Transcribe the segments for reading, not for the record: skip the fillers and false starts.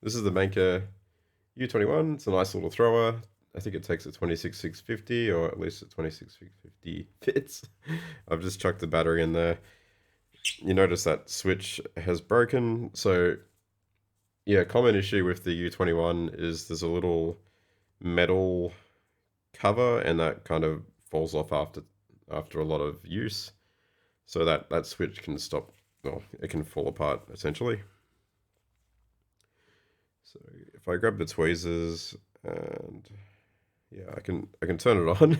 This is the Manker U21. It's a nice little thrower. I think it takes a 26650 or at least a 26650 fits. I've just chucked the battery in there. You notice that switch has broken. So yeah, common issue with the U21 is there's a little metal cover and that kind of falls off after a lot of use. So that switch can stop, well, it can fall apart essentially. So if I grab the tweezers and yeah, I can turn it on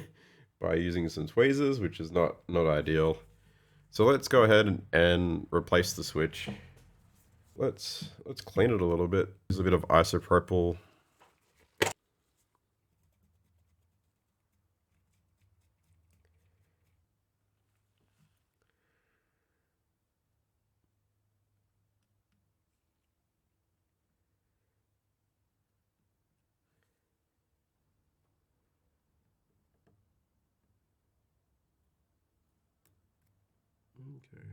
by using some tweezers, which is not ideal. So let's go ahead and replace the switch. Let's clean it a little bit. Use a bit of isopropyl. Okay.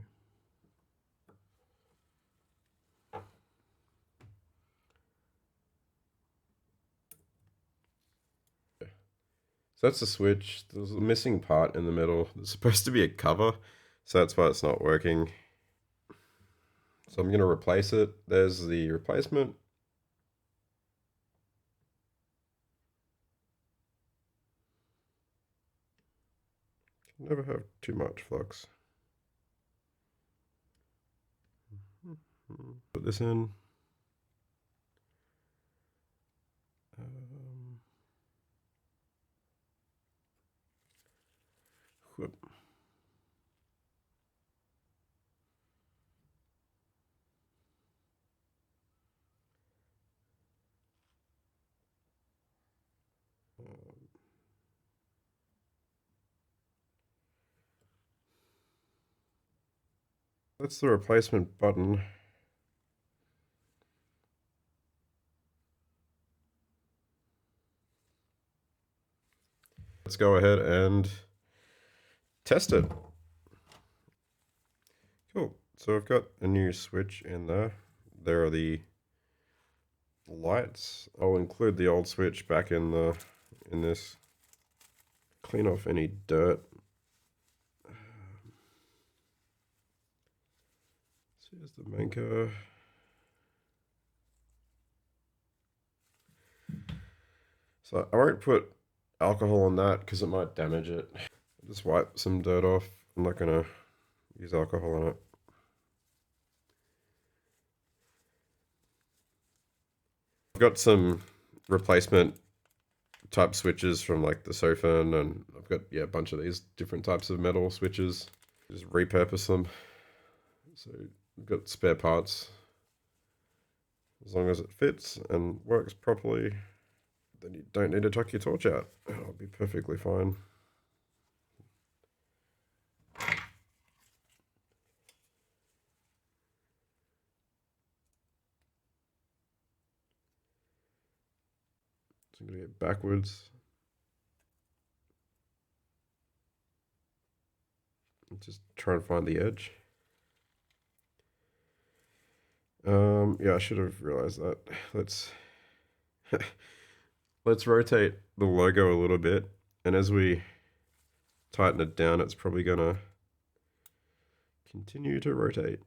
So that's the switch. There's a missing part in the middle. There's supposed to be a cover, so that's why it's not working. So I'm going to replace it. There's the replacement. Can never have too much flux. Put this in. Whoop. That's the replacement button. Let's go ahead and test it. Cool. So I've got a new switch in there. There are the lights. I'll include the old switch back in this. Clean off any dirt. So here's the Manker. So I won't put alcohol on that because it might damage it. I'll just wipe some dirt off. I'm not gonna use alcohol on it. I've got some replacement type switches from like the sofa, and I've got a bunch of these different types of metal switches. Just repurpose them. So I've got spare parts. As long as it fits and works properly, then you don't need to tuck your torch out. It'll be perfectly fine. So I'm going to get backwards. And just try and find the edge. Yeah, I should have realized that. Let's rotate the logo a little bit, and as we tighten it down, it's probably gonna continue to rotate.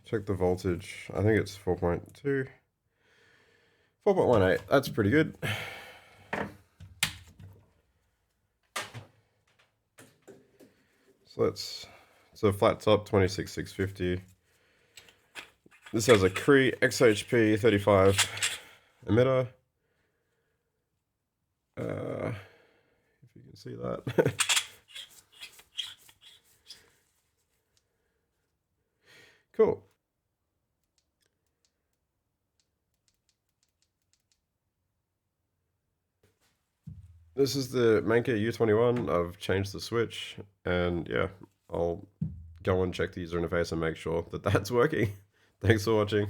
Check the voltage. I think it's 4.2. 4.18. That's pretty good. So flat top 26650. This has a Cree XHP 35 emitter. If you can see that. Cool. This is the Manker U21. I've changed the switch, and yeah, I'll go and check the user interface and make sure that that's working. Thanks for watching.